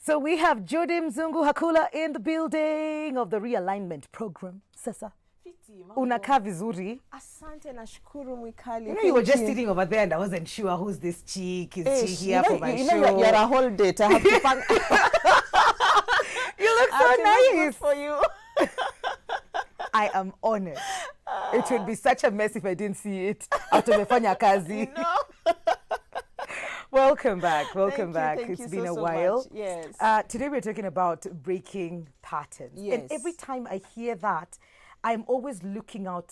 So we have Judy Mzungu Hakula in the building of the realignment program. Sasa, unakaa vizuri. Asante na shukuru mwikali. You know, you were just sitting over there and I wasn't sure who's this chick. Is she here for my show? You're a whole date. I have to find. You look so nice. For you. I am honored. It would be such a mess if I didn't see it. After mefanya kazi. No. Welcome back. Welcome back. Thank It's you been a so while. much. Yes. Today we're talking about breaking patterns. Yes. And every time I hear that, I'm always looking out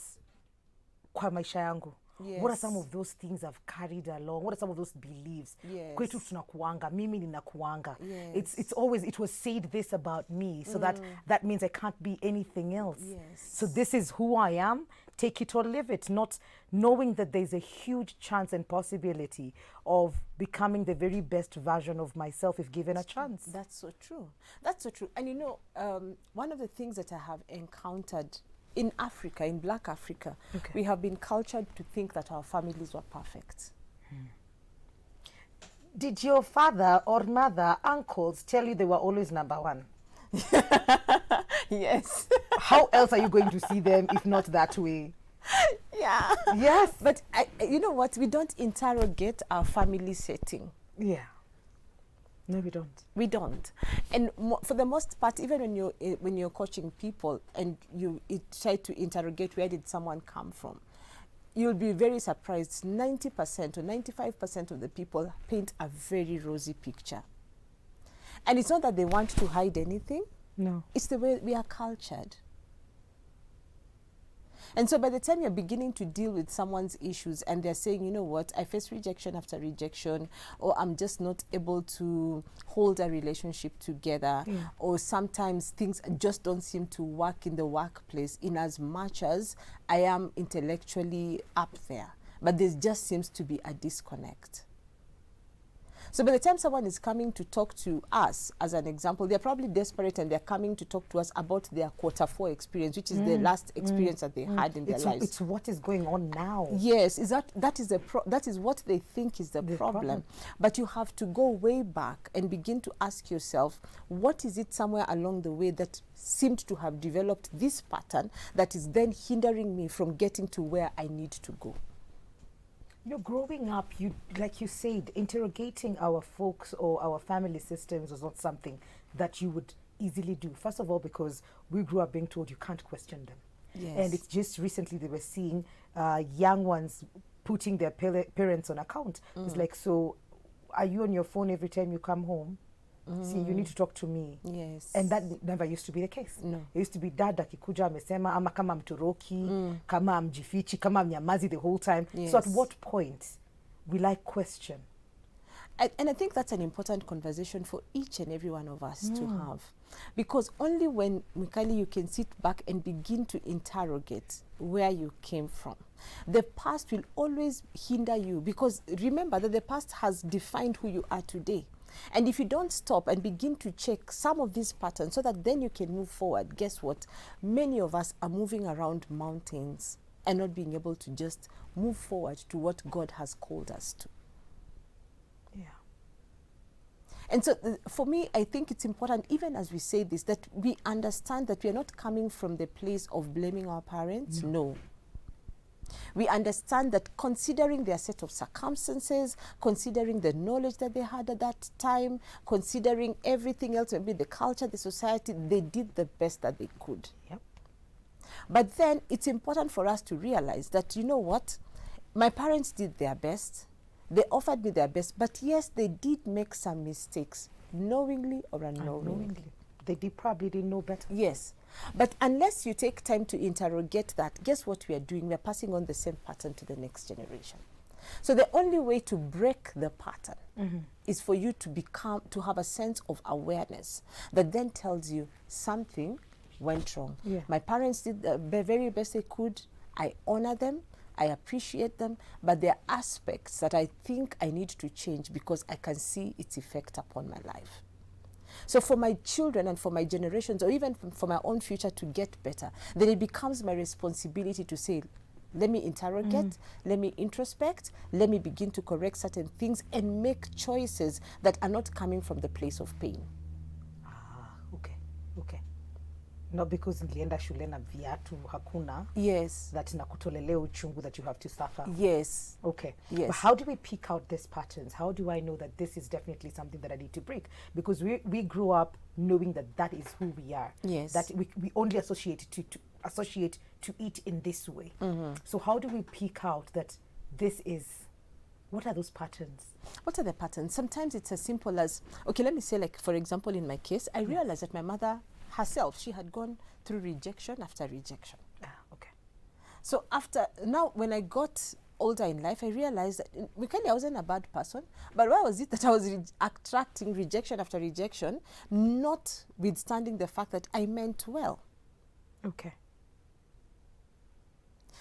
kwa maisha yangu. Yes. What are some of those things I've carried along? What are some of those beliefs? Yes. Kwetu tunakuanga, mimi ninakuanga. Yes. It's always, it was said this about me, so that means I can't be anything else. Yes. So this is who I am, take it or leave it, not knowing that there's a huge chance and possibility of becoming the very best version of myself if given a chance. That's so true. That's so true. And you know, one of the things that I have encountered in Africa, in Black Africa, we have been cultured to think that our families were perfect. Did your father or mother, uncles tell you they were always number one? Yes. How else are you going to see them if not that way? Yeah. Yes. But you know what? We don't interrogate our family setting. Yeah. No, we don't. We don't. And for the most part, even when you're coaching people and you try to interrogate where did someone come from, you'll be very surprised. 90% or 95% of the people paint a very rosy picture. And it's not that they want to hide anything. No. It's the way we are cultured. And so by the time you're beginning to deal with someone's issues and they're saying, you know what, I face rejection after rejection, or I'm just not able to hold a relationship together, or sometimes things just don't seem to work in the workplace in as much as I am intellectually up there. But there just seems to be a disconnect. So by the time someone is coming to talk to us, as an example, they're probably desperate and they're coming to talk to us about their Q4 experience, which is the last experience that they had in their lives. It's what is going on now. Yes, that is what they think is the problem. But you have to go way back and begin to ask yourself, what is it somewhere along the way that seemed to have developed this pattern that is then hindering me from getting to where I need to go? You know, growing up, like you said, interrogating our folks or our family systems was not something that you would easily do. First of all, because we grew up being told you can't question them. Yes. And it's just recently they were seeing young ones putting their parents on account. It's like, so are you on your phone every time you come home? See, you need to talk to me. Yes. And that never used to be the case. No. It used to be dad akikuja amesema ama kama mtoroki, kama mjifichi, kama mnyamazi the whole time. Yes. So at what point will I question? And I think that's an important conversation for each and every one of us to have. Because only when, Mikali, you can sit back and begin to interrogate where you came from. The past will always hinder you, because remember that the past has defined who you are today. And if you don't stop and begin to check some of these patterns so that then you can move forward, guess what? Many of us are moving around mountains and not being able to just move forward to what God has called us to. Yeah. And so for me, I think it's important, even as we say this, that we understand that we are not coming from the place of blaming our parents. No. We understand that considering their set of circumstances, considering the knowledge that they had at that time, considering everything else, maybe the culture, the society, they did the best that they could. Yep. But then it's important for us to realize that, you know what, my parents did their best. They offered me their best, but yes, they did make some mistakes, knowingly or unknowingly. They probably didn't know better. Yes. But unless you take time to interrogate that, guess what we are doing? We are passing on the same pattern to the next generation. So the only way to break the pattern is for you to have a sense of awareness that then tells you something went wrong. Yeah. My parents did the very best they could. I honor them. I appreciate them. But there are aspects that I think I need to change because I can see its effect upon my life. So for my children and for my generations, or even for my own future to get better, then it becomes my responsibility to say, let me interrogate, let me introspect, let me begin to correct certain things and make choices that are not coming from the place of pain. Okay. Not because nilienda shule na viatu hakuna. Yes. That nakutolelea uchungu that you have to suffer. Yes. Okay. Yes. But how do we pick out these patterns? How do I know that this is definitely something that I need to break? Because we grew up knowing that that is who we are. Yes. That we only associate to eat in this way. So how do we pick out that this is, what are those patterns? What are the patterns? Sometimes it's as simple as, okay, let me say, like, for example, in my case, I realized that my mother herself, she had gone through rejection after rejection. Okay. So now when I got older in life, I realized that I wasn't a bad person, but why was it that I was attracting rejection after rejection, notwithstanding the fact that I meant well? Okay.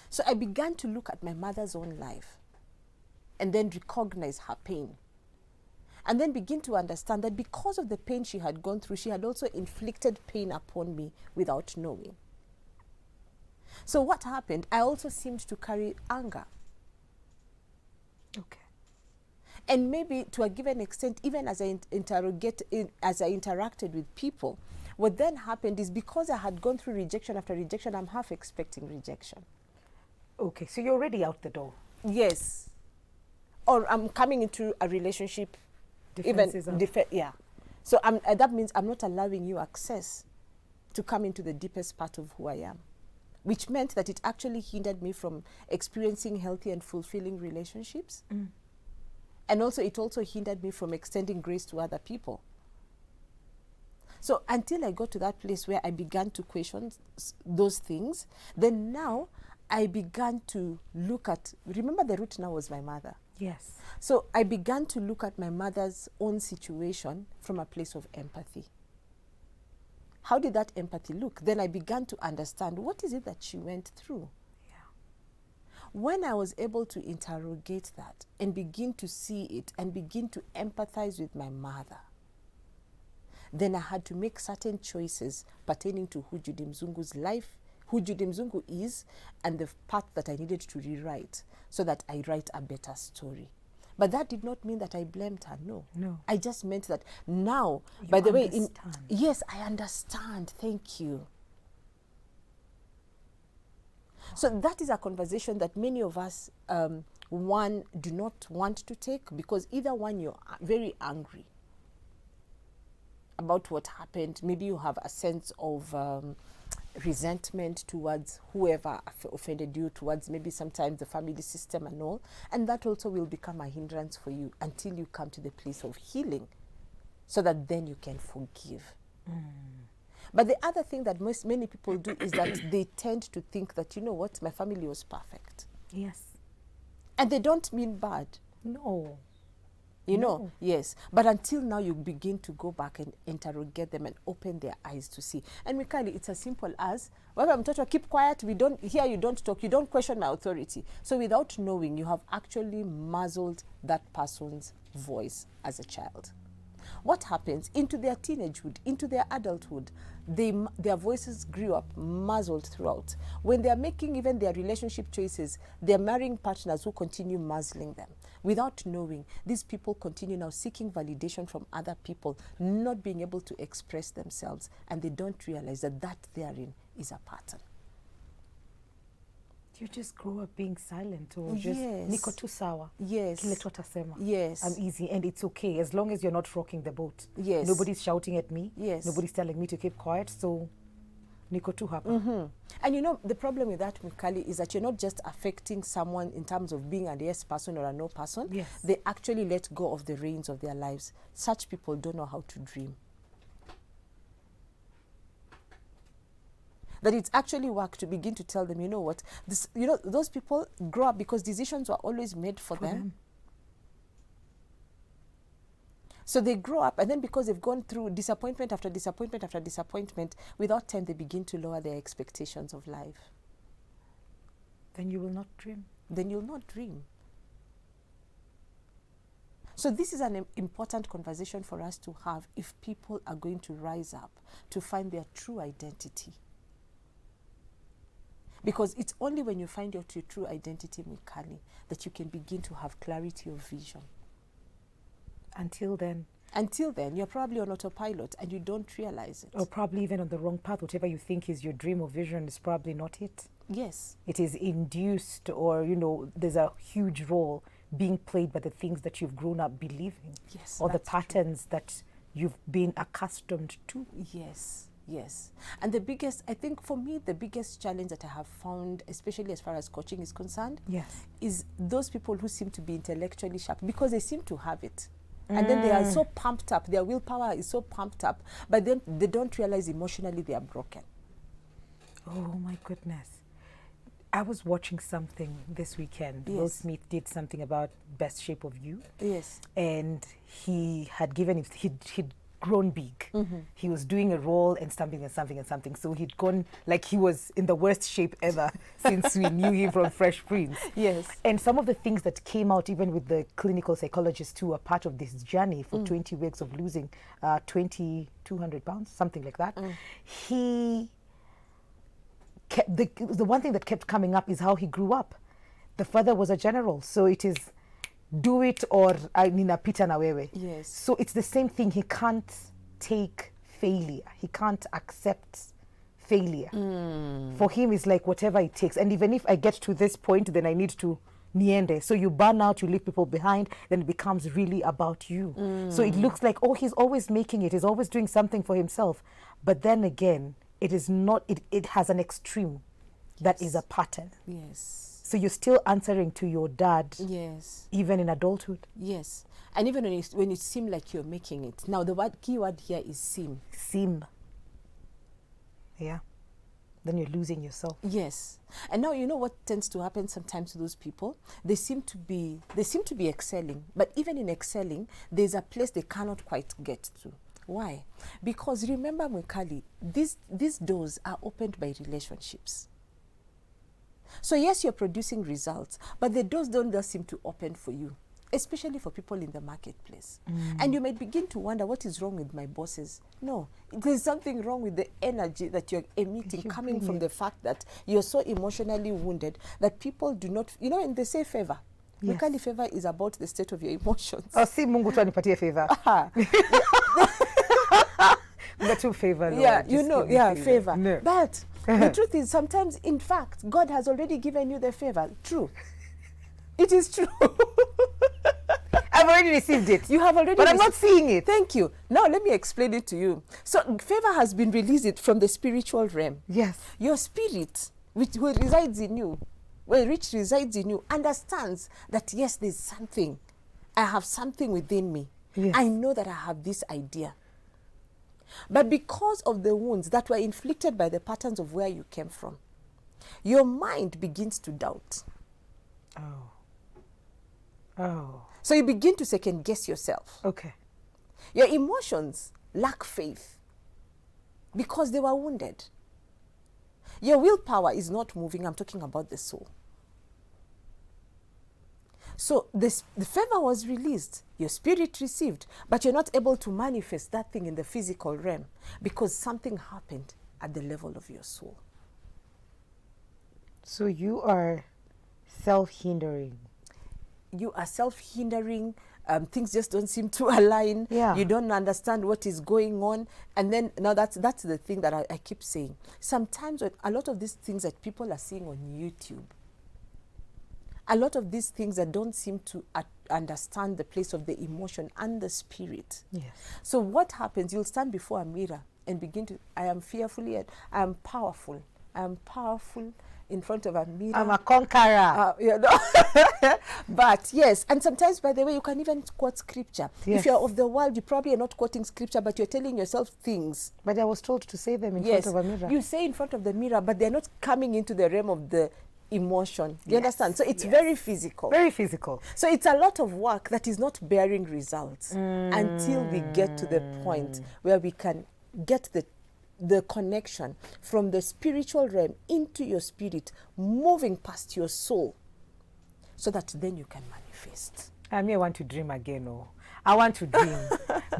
So I began to look at my mother's own life and then recognize her pain. And then begin to understand that because of the pain she had gone through, she had also inflicted pain upon me without knowing. So what happened? I also seemed to carry anger. Okay. And maybe to a given extent, even as I interacted with people, what then happened is because I had gone through rejection after rejection, I'm half expecting rejection. Okay, so you're already out the door. Yes. Or I'm coming into a relationship. Yeah. So that means I'm not allowing you access to come into the deepest part of who I am, which meant that it actually hindered me from experiencing healthy and fulfilling relationships. And also it also hindered me from extending grace to other people. So until I got to that place where I began to question those things, then now I began to look at, remember the root now was my mother. Yes. So I began to look at my mother's own situation from a place of empathy. How did that empathy look? Then I began to understand, what is it that she went through? Yeah. When I was able to interrogate that and begin to see it and begin to empathize with my mother, then I had to make certain choices pertaining to who Judy Mzungu's life, who Judy Mzungu is, and the path that I needed to rewrite so that I write a better story. But that did not mean that I blamed her, no. I just meant that now, by the way, yes, I understand, thank you. So that is a conversation that many of us, do not want to take, because either one, you're very angry about what happened. Maybe you have a sense of resentment towards whoever offended you, towards maybe sometimes the family system and all, and that also will become a hindrance for you until you come to the place of healing, so that then you can forgive. But the other thing that many people do is that they tend to think that, you know what, my family was perfect. Yes. And they don't mean bad. No. You know, yes. But until now, you begin to go back and interrogate them and open their eyes to see. And Mikali, it's as simple as, well, I'm told to keep quiet, you don't talk, you don't question my authority. So without knowing, you have actually muzzled that person's voice as a child. What happens into their teenagehood, into their adulthood, their voices grew up muzzled throughout. When they're making even their relationship choices, they're marrying partners who continue muzzling them. Without knowing, these people continue now seeking validation from other people, not being able to express themselves, and they don't realize that therein is a pattern. You just grow up being silent, or just niko tu sawa. Yes. Kile tu atasema. Yes. I'm easy, and it's okay as long as you're not rocking the boat. Yes. Nobody's shouting at me. Yes. Nobody's telling me to keep quiet, so niko tu hapa. And you know, the problem with that, Mikali, is that you're not just affecting someone in terms of being a yes person or a no person. Yes. They actually let go of the reins of their lives. Such people don't know how to dream. That it's actually work to begin to tell them, you know what, those people grow up because decisions were always made for them. So they grow up, and then because they've gone through disappointment after disappointment after disappointment, without time they begin to lower their expectations of life. Then you will not dream. Then you'll not dream. So this is an important conversation for us to have if people are going to rise up to find their true identity. Because it's only when you find your true identity, Mikali, that you can begin to have clarity of vision. Until then, Until then, you're probably on autopilot and you don't realize it. Or probably even on the wrong path. Whatever you think is your dream or vision is probably not it. Yes. It is induced, or, there's a huge role being played by the things that you've grown up believing. Yes. Or the that's true. patterns that you've been accustomed to. Yes, yes. And I think for me, the biggest challenge that I have found, especially as far as coaching is concerned, Yes. is those people who seem to be intellectually sharp because they seem to have it. And then they are so pumped up, their willpower is so pumped up, but then they don't realize emotionally they are broken. Oh my goodness. I was watching something this weekend. Yes. Will Smith did something about best shape of you. Yes. And he had given him, he'd grown big. He was doing a role and something and something and something. So he'd gone, like he was in the worst shape ever since we knew him from Fresh Prince. Yes. And some of the things that came out, even with the clinical psychologists who are part of this journey for 20 weeks of losing 200 pounds, something like that. He kept, the one thing that kept coming up is how he grew up. The father was a general, so it is do it or ninapita na wewe. Yes. So it's the same thing. He can't take failure. He can't accept failure. For him, it's like whatever it takes. And even if I get to this point, then I need to niende. So you burn out, you leave people behind, then it becomes really about you. So it looks like, oh, he's always making it. He's always doing something for himself. But then again, it is not, it has an extreme that is a pattern. Yes. So you're still answering to your dad, Yes. even in adulthood. Yes. And even when it seems like you're making it. Now, the key word here is seem. Seem. Yeah. Then you're losing yourself. Yes. And now, you know what tends to happen sometimes to those people? They seem to be excelling. But even in excelling, there's a place they cannot quite get to. Why? Because remember, Mwikali, these doors are opened by relationships. So yes, you're producing results, but the doors don't just seem to open for you, especially for people in the marketplace. And you might begin to wonder, what is wrong with my bosses? No, there's something wrong with the energy that you're emitting coming from the fact that you're so emotionally wounded that people do not, and they say favor. Yes. Mwikali, favor is about the state of your emotions. Oh, si Mungu tu anipatie favor. The two favor, Lord. Yeah, favor. No. But the truth is, sometimes, in fact, God has already given you the favor. True. It is true. I've already received it. You have already But I'm not seeing it. Thank you. Now, let me explain it to you. So, favor has been released from the spiritual realm. Yes. Your spirit, which resides in you, understands that, yes, there's something. I have something within me. Yes. I know that I have this idea. But because of the wounds that were inflicted by the patterns of where you came from, your mind begins to doubt. Oh. So you begin to second guess yourself. Okay. Your emotions lack faith because they were wounded. Your willpower is not moving. I'm talking about the soul. So the favor was released, your spirit received, but you're not able to manifest that thing in the physical realm because something happened at the level of your soul. So you are self-hindering. You are self-hindering. Things just don't seem to align. Yeah. You don't understand what is going on. And then now that's the thing that I keep saying. Sometimes a lot of these things that people are seeing on YouTube, a lot of these things that don't seem to understand the place of the emotion and the spirit. Yes. So what happens? You'll stand before a mirror and begin to, I am fearfully, I am powerful. I am powerful in front of a mirror. I'm a conqueror. But yes, and sometimes, by the way, you can even quote scripture. Yes. If you're of the world, you probably are not quoting scripture, but you're telling yourself things. But I was told to say them in front of a mirror. You say in front of the mirror, but they're not coming into the realm of the emotion. You understand? So it's very physical. Very physical. So it's a lot of work that is not bearing results until we get to the point where we can get the connection from the spiritual realm into your spirit, moving past your soul, so that then you can manifest. I want to dream again. Oh, I want to dream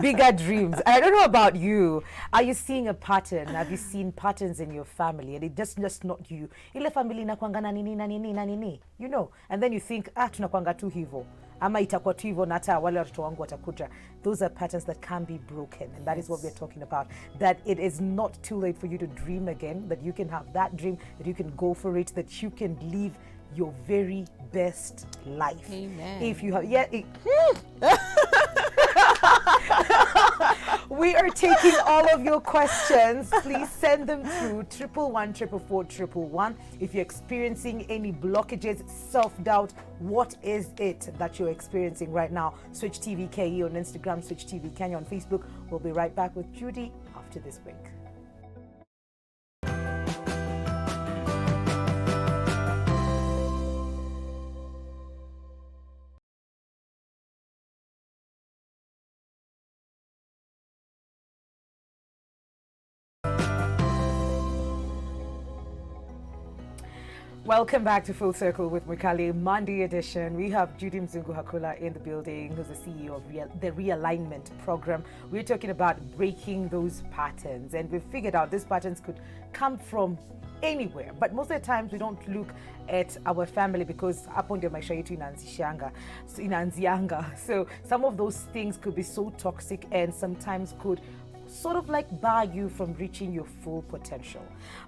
bigger dreams. I don't know about you. Are you seeing a pattern? Have you seen patterns in your family? And it just not you. Ile family inakwanga na nini na nini na nini. And then you think, tunakwanga tu hivo. ama itakuwa tu hivyo na hata wale watoto wangu watakuja. Those are patterns that can be broken, and that is what we're talking about. That it is not too late for you to dream again, that you can have that dream, that you can go for it, that you can live your very best life. Amen. If you have, we are taking all of your questions. Please send them through 111-444-111. If you're experiencing any blockages, self-doubt, what is it that you're experiencing right now? Switch TV KE on Instagram, Switch TV Kenya on Facebook. We'll be right back with Judy after this break. Welcome back to Full Circle with Mwikali, Monday edition. We have Judy Mzungu Hakula in the building, who's the CEO of the Realignment Program. We're talking about breaking those patterns, and we've figured out these patterns could come from anywhere, but most of the times we don't look at our family because hapo ndio maisha yetu inaanzianga. So some of those things could be so toxic and sometimes could sort of like bar you from reaching your full potential.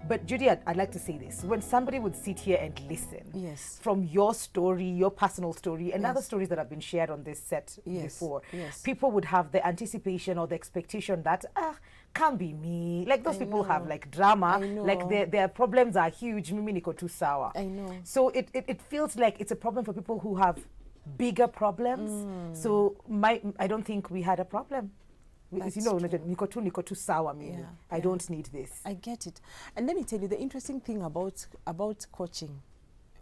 But Judy, I'd like to say this. When somebody would sit here and listen, yes, from your story, your personal story, and other stories that have been shared on this set before, people would have the anticipation or the expectation that, can't be me. Like those people have like drama, like their problems are huge. Mimi niko tu sawa. I know. So it feels like it's a problem for people who have bigger problems. So I don't think we had a problem. That's you know, niko tu sawa mimi. I don't need this. I get it. And let me tell you, the interesting thing about coaching,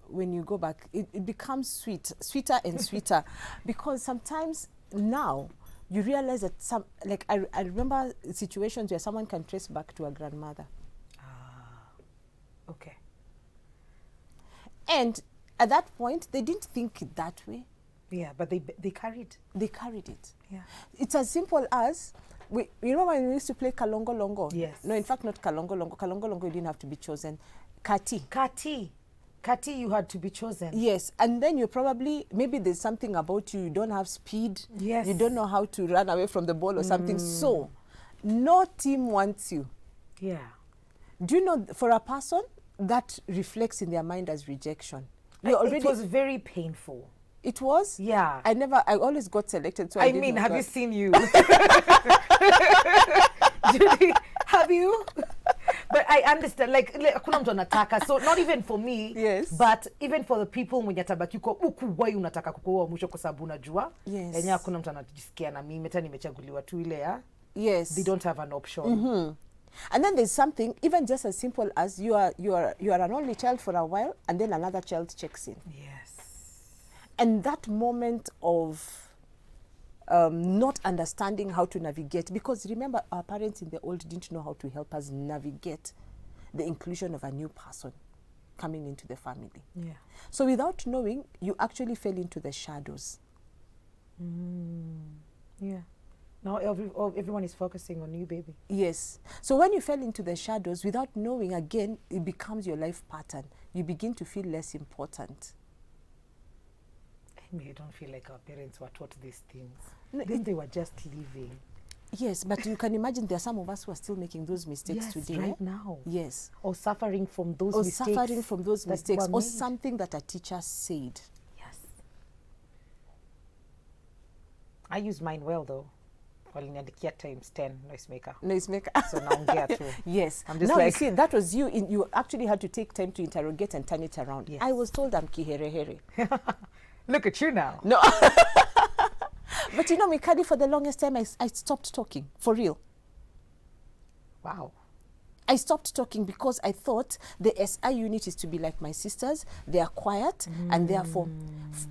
when you go back, it becomes sweeter and sweeter, because sometimes now you realize that I remember situations where someone can trace back to a grandmother. Okay. And at that point, they didn't think it that way. Yeah, but they carried. They carried it. Yeah. It's as simple as, you know when we used to play Kalongo Longo? Yes. No, in fact, not Kalongo Longo. Kalongo Longo, you didn't have to be chosen. Kati, you had to be chosen. Yes, and then you probably, maybe there's something about you don't have speed. Yes. You don't know how to run away from the ball or something. So, no team wants you. Yeah. Do you know, for a person, that reflects in their mind as rejection. It was very painful. It was? Yeah. I always got selected. So I mean, have you seen you? Judy, have you? But I understand, like hakuna mtu anataka, so not even for me, yes, but even for the people mwenye tabaki uko why unataka kukoa mwisho kwa sababu unajua yenyewe hakuna mtu anajisikia na mimi hata nimechaguliwa tu ile ya. Yes. They don't have an option. And then there's something even just as simple as you are an only child for a while, and then another child checks in. Yes. And that moment of not understanding how to navigate, because remember, our parents in the old didn't know how to help us navigate the inclusion of a new person coming into the family. Yeah. So without knowing, you actually fell into the shadows. Yeah. Now everyone is focusing on you, baby. Yes. So when you fell into the shadows, without knowing, again, it becomes your life pattern. You begin to feel less important. I don't feel like our parents were taught these things. No, they were just living. Yes, but you can imagine there are some of us who are still making those mistakes today. Right now. Yes. Or suffering from those mistakes. Or something that a teacher said. Yes. I use mine well, though. Waliniandikia times 10 noisemaker. So naongea too. Yes. I'm just now like, you see, that was you. You actually had to take time to interrogate and turn it around. Yes. I was told I'm kiherehere. Look at you now. No. But you know, Mikadi, for the longest time, I stopped talking, for real. Wow. I stopped talking because I thought the SI unit is to be like my sisters. They are quiet, and therefore,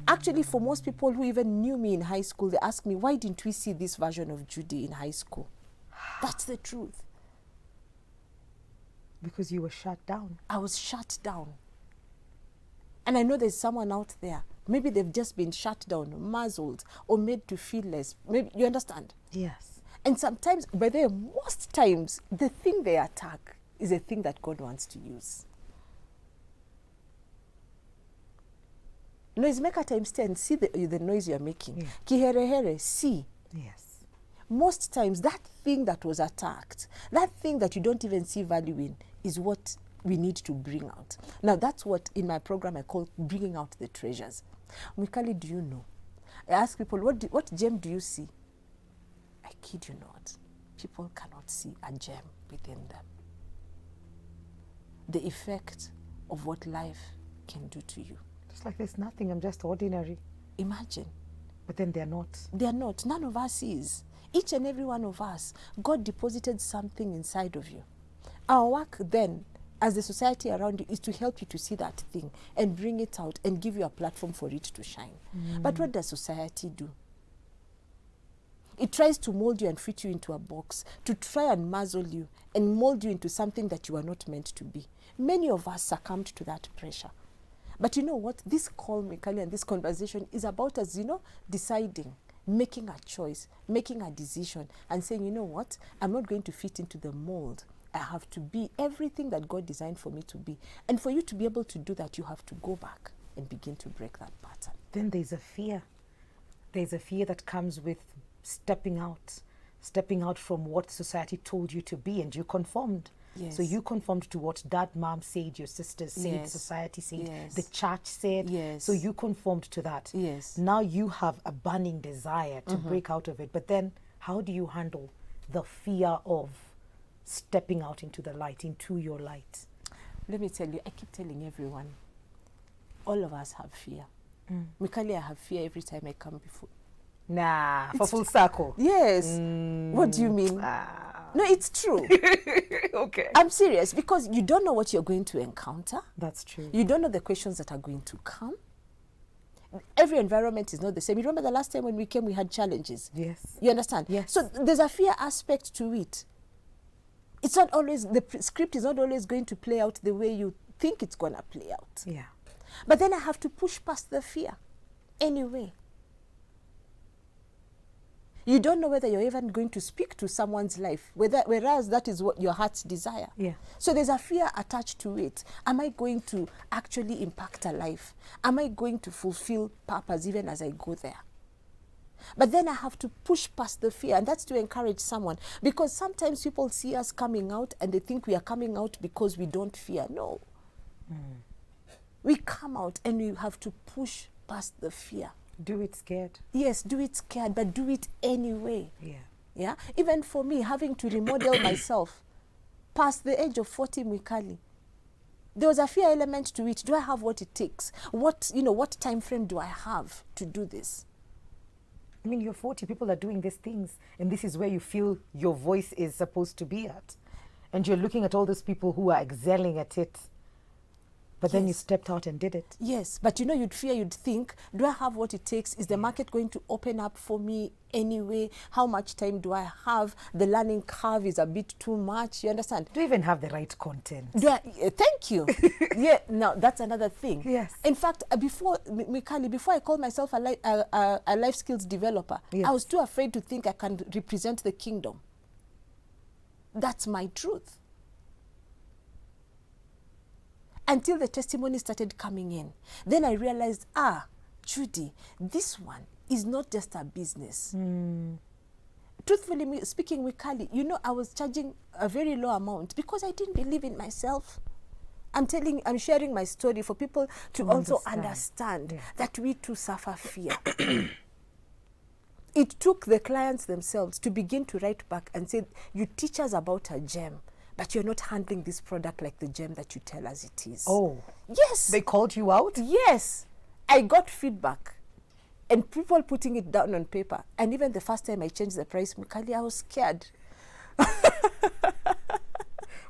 actually, for most people who even knew me in high school, they asked me, why didn't we see this version of Judy in high school? That's the truth. Because you were shut down. I was shut down. And I know there's someone out there. Maybe they've just been shut down, muzzled, or made to feel less. Maybe you understand? Yes. And sometimes, but most times, the thing they attack is a thing that God wants to use. Noisemaker times 10, see the noise you're making. Yeah. Kiherehere, see. Yes. Most times, that thing that was attacked, that thing that you don't even see value in, is what we need to bring out. Now, that's what in my program I call bringing out the treasures. Mikali, do you know? I ask people, what gem do you see? I kid you not. People cannot see a gem within them. The effect of what life can do to you. It's like there's nothing, I'm just ordinary. Imagine. But then they're not. They're not. None of us is. Each and every one of us, God deposited something inside of you. Our work then, as the society around you, is to help you to see that thing and bring it out and give you a platform for it to shine. But what does society do? It tries to mold you and fit you into a box, to try and muzzle you and mold you into something that you are not meant to be. Many of us succumbed to that pressure. But you know what? This call, Mikali, and this conversation is about us, deciding, making a choice, making a decision, and saying, you know what? I'm not going to fit into the mold. I have to be everything that God designed for me to be. And for you to be able to do that, you have to go back and begin to break that pattern. Then there's a fear. There's a fear that comes with stepping out from what society told you to be, and you conformed. Yes. So you conformed to what dad, mom said, your sisters said, Yes. society said, Yes. the church said. Yes. So you conformed to that. Yes. Now you have a burning desire to break out of it. But then how do you handle the fear of stepping out into the light, into your light? Let me tell you, I keep telling everyone, all of us have fear. Mikali, I have fear every time I come before. Nah, for full circle. Yes. What do you mean? No, it's true. Okay. I'm serious, because you don't know what you're going to encounter. That's true. You don't know the questions that are going to come. Every environment is not the same. You remember the last time when we came, we had challenges. Yes. You understand? Yes. So there's a fear aspect to it. It's not always, the script is not always going to play out the way you think it's going to play out. Yeah. But then I have to push past the fear anyway. You don't know whether you're even going to speak to someone's life, whereas that is what your heart's desire. Yeah. So there's a fear attached to it. Am I going to actually impact a life? Am I going to fulfill purpose even as I go there? But then I have to push past the fear, and that's to encourage someone. Because sometimes people see us coming out and they think we are coming out because we don't fear. No. We come out and we have to push past the fear. Do it scared. Yes, do it scared, but do it anyway. Yeah. Yeah. Even for me, having to remodel myself past the age of 40, Mikali, there was a fear element to it. Do I have what it takes? What time frame do I have to do this? I mean, you're 40, people are doing these things, and this is where you feel your voice is supposed to be at. And you're looking at all those people who are excelling at it. But then you stepped out and did it. Yes, but you'd think, do I have what it takes? Is the market going to open up for me anyway? How much time do I have? The learning curve is a bit too much. You understand? Do you even have the right content? Thank you. Yeah, now that's another thing. Yes. In fact, before I called myself a life skills developer, Yes. I was too afraid to think I can represent the kingdom. That's my truth. Until the testimony started coming in. Then I realized, Judy, this one is not just a business. Truthfully speaking, Mikali, I was charging a very low amount because I didn't believe in myself. I'm sharing my story for people to also understand that we too suffer fear. It took the clients themselves to begin to write back and say, you teach us about a gem, but you're not handling this product like the gem that you tell us it is. Oh. Yes. They called you out? Yes. I got feedback and people putting it down on paper. And even the first time I changed the price, Mikali, I was scared.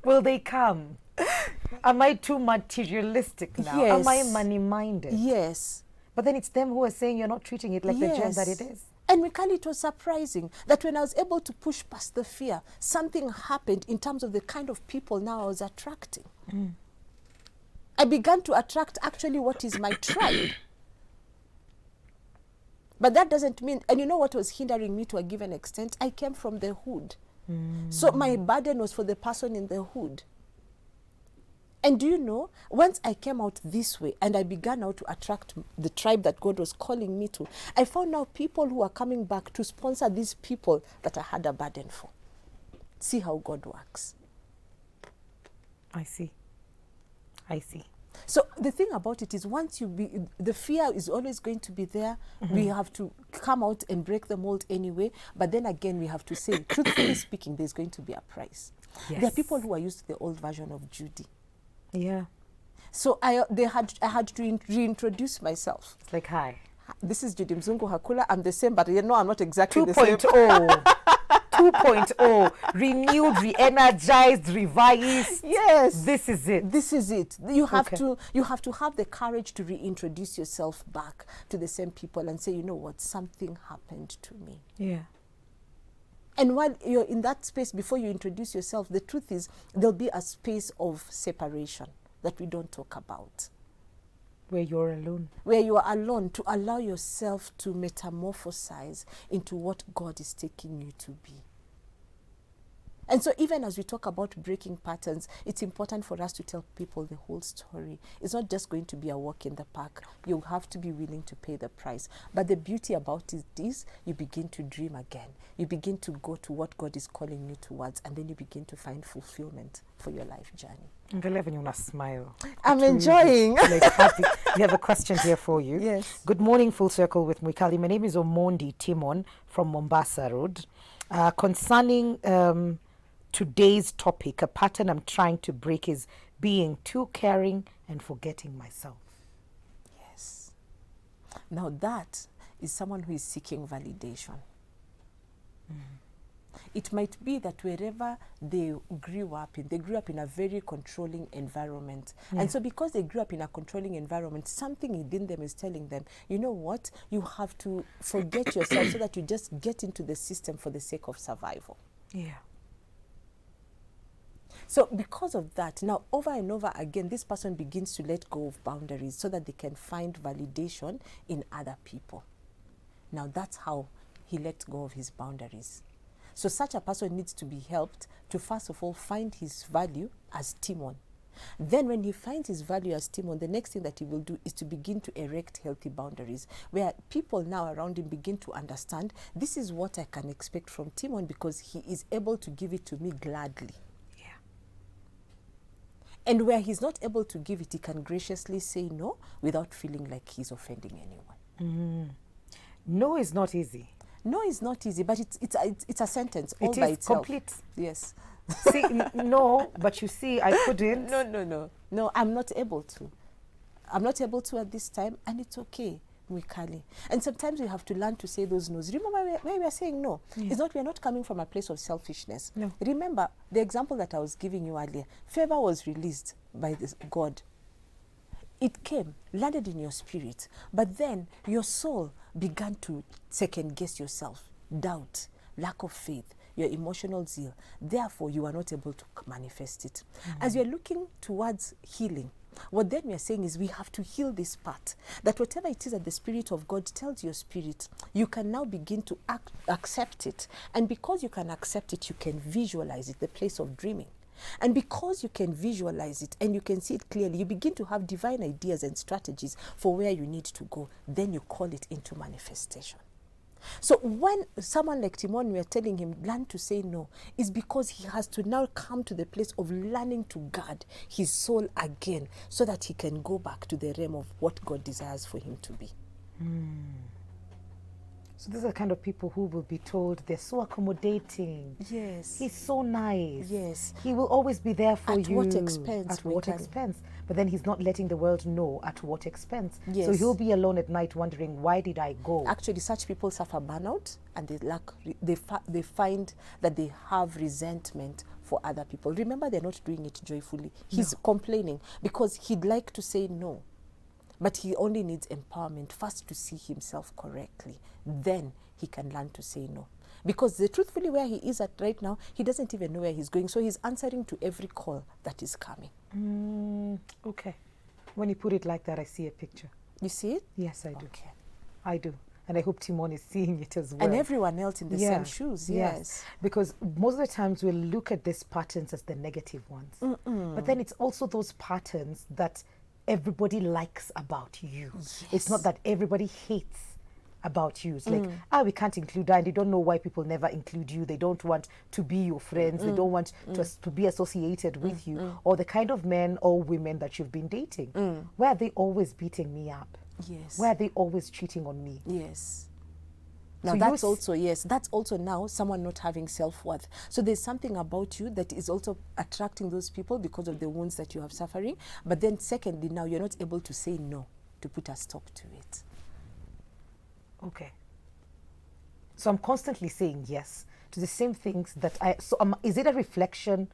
Will they come? Am I too materialistic now? Yes. Am I money-minded? Yes. But then it's them who are saying you're not treating it like the gem that it is. And Mikali, it was surprising that when I was able to push past the fear, something happened in terms of the kind of people now I was attracting. I began to attract actually what is my tribe. But that doesn't mean, and you know what was hindering me to a given extent? I came from the hood. So my burden was for the person in the hood. And do you know, once I came out this way and I began now to attract the tribe that God was calling me to, I found now people who are coming back to sponsor these people that I had a burden for. See how God works. I see. I see. So the thing about it is, once the fear is always going to be there. We have to come out and break the mold anyway. But then again, we have to say, truthfully speaking, there's going to be a price. Yes. There are people who are used to the old version of Judy. Yeah. So I had to reintroduce myself. It's like, hi. This is Judy Mzungu Hakula. I'm the same, but you know I'm not exactly the same. 2.0. 2.0. Renewed, re-energized, revised. Yes. This is it. This is it. You have to have the courage to reintroduce yourself back to the same people and say, you know what, something happened to me. Yeah. And while you're in that space, before you introduce yourself, the truth is there'll be a space of separation that we don't talk about. Where you're alone. Where you are alone, to allow yourself to metamorphosize into what God is taking you to be. And so even as we talk about breaking patterns, it's important for us to tell people the whole story. It's not just going to be a walk in the park. You have to be willing to pay the price. But the beauty about it is you begin to dream again. You begin to go to what God is calling you towards, and then you begin to find fulfillment for your life journey. I'm loving you, smile. I'm enjoying. Like happy. We have a question here for you. Yes. Good morning, Full Circle with Mwikali. My name is Omondi Timon from Mombasa Road. Concerning today's topic, a pattern I'm trying to break is being too caring and forgetting myself. Yes. Now that is someone who is seeking validation. It might be that wherever they grew up in a very controlling environment. Yeah. And so because they grew up in a controlling environment, something within them is telling them, you know what, you have to forget yourself so that you just get into the system for the sake of survival. Yeah. So because of that, now over and over again, this person begins to let go of boundaries so that they can find validation in other people. Now that's how he let go of his boundaries. So such a person needs to be helped to first of all find his value as Timon. Then when he finds his value as Timon, the next thing that he will do is to begin to erect healthy boundaries, where people now around him begin to understand, this is what I can expect from Timon because he is able to give it to me gladly. And where he's not able to give it, he can graciously say no without feeling like he's offending anyone. No is not easy. No is not easy, but it's a sentence all It by is itself. complete. Yes. See, no, but you see, I couldn't. No, I'm not able to. I'm not able to at this time, and it's okay, Mwikali. And sometimes we have to learn to say those no's. Remember where we are saying no. Yeah. It's not, we are not coming from a place of selfishness. No. Remember the example that I was giving you earlier. Favor was released by this God. It came, landed in your spirit, but then your soul began to second guess yourself, doubt, lack of faith, your emotional zeal. Therefore, you are not able to manifest it. As you're looking towards healing, what then we are saying is we have to heal this part. That whatever it is that the Spirit of God tells your spirit, you can now begin to accept it. And because you can accept it, you can visualize it, the place of dreaming. And because you can visualize it and you can see it clearly, you begin to have divine ideas and strategies for where you need to go. Then you call it into manifestation. So when someone like Timon, we are telling him, learn to say no, is because he has to now come to the place of learning to guard his soul again so that he can go back to the realm of what God desires for him to be. So these are the kind of people who will be told they're so accommodating. Yes. He's so nice. Yes. He will always be there for At you. what expense, At what Mwikali? expense? But then he's not letting the world know at what expense. Yes. So he'll be alone at night wondering, why did I go? Actually, such people suffer burnout and they find that they have resentment for other people. Remember, they're not doing it joyfully. He's complaining because he'd like to say no. But he only needs empowerment first to see himself correctly. Then he can learn to say no. Because truthfully where he is at right now, he doesn't even know where he's going. So he's answering to every call that is coming. Okay. When you put it like that, I see a picture. You see it? Yes, I do. Okay. I do. And I hope Timon is seeing it as well. And everyone else in the same shoes, yes. Because most of the times we'll look at these patterns as the negative ones. But then it's also those patterns that everybody likes about you. Yes. It's not that everybody hates about you. It's like, we can't include that. And they don't know why people never include you. They don't want to be your friends. They don't want to be associated with you. Or the kind of men or women that you've been dating. Why are they always beating me up? Yes. Why are they always cheating on me? Yes. Now So that's also, that's also now someone not having self-worth. So there's something about you that is also attracting those people because of the wounds that you have suffering. But then secondly, now you're not able to say no, to put a stop to it. Okay. So I'm constantly saying yes to the same things that is it a reflection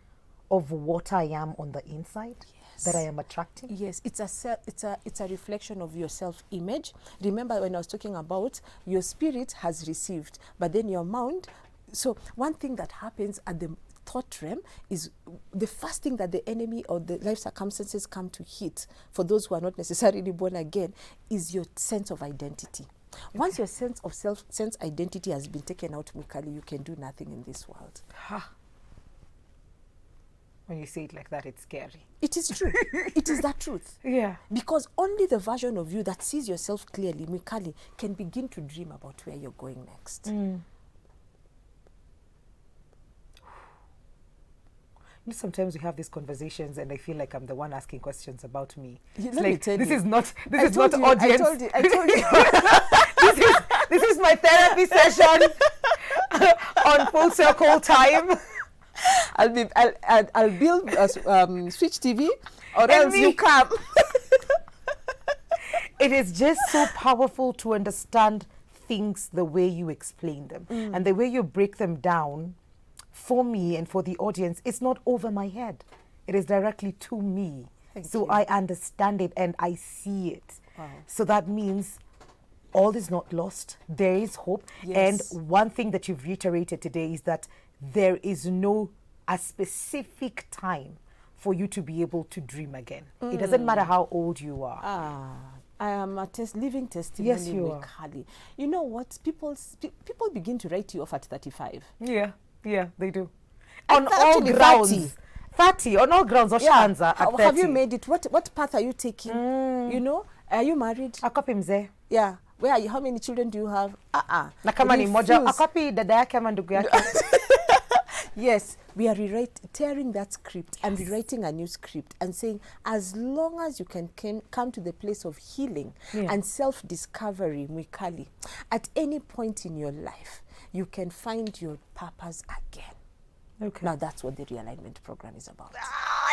of what I am on the inside? That I am attracting? Yes, it's a reflection of your self-image. Remember when I was talking about your spirit has received, but then your mind. So one thing that happens at the thought realm is the first thing that the enemy or the life circumstances come to hit for those who are not necessarily born again is your sense of identity. Once your sense of sense identity has been taken out, Mikali, you can do nothing in this world. When you say it like that, it's scary. It is true. It is that truth. Yeah. Because only the version of you that sees yourself clearly, Mikali, can begin to dream about where you're going next. Sometimes we have these conversations and I feel like I'm the one asking questions about me. Let me tell this you. is not audience. I told you. this is my therapy session on Full Circle time. I'll build Switch TV or else you come. It is just so powerful to understand things the way you explain them and the way you break them down. For me and for the audience, it's not over my head. It is directly to me. So I understand it and I see it. Wow. So that means all is not lost. There is hope. Yes. And one thing that you've reiterated today is that there is a specific time for you to be able to dream again. It doesn't matter how old you are. I am a living testimony. Yes, you are. You know what? People begin to write you off at 35. Yeah, they do. And On all grounds. 30 on all grounds. Have you made it? What path are you taking? You know? Are you married? Akapi mzee. Yeah. Where are you? How many children do you have? Na kama ni moja, akapi dada yake ama ndugu yake. Yes, we are tearing that script and rewriting a new script and saying, as long as you can come to the place of healing and self-discovery, Mikali, at any point in your life, you can find your purpose again. Okay. Now that's what the realignment program is about.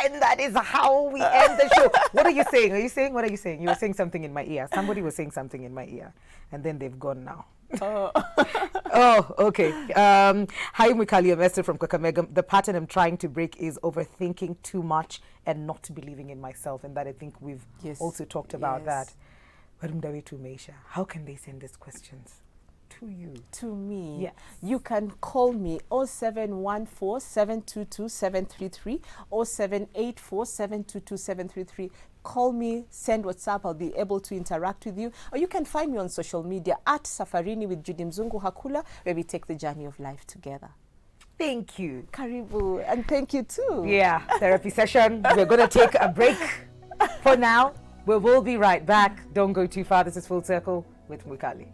And that is how we end the show. What are you saying? What are you saying? You were saying something in my ear. Somebody was saying something in my ear. And then they've gone now. Oh, okay. Hi, Mikali. I'm Esther from Kakamega. The pattern I'm trying to break is overthinking too much and not believing in myself. And that I think we've also talked about that. How can they send these questions? To you. To me. Yes. You can call me 0714 722 733 or 784 722 733. Call me, send WhatsApp. I'll be able to interact with you. Or you can find me on social media at Safarini with Judy Mzungu Hakula, where we take the journey of life together. Thank you. Karibu. And thank you too. Yeah, therapy session. We're going to take a break for now. We will be right back. Don't go too far. This is Full Circle with Mikali.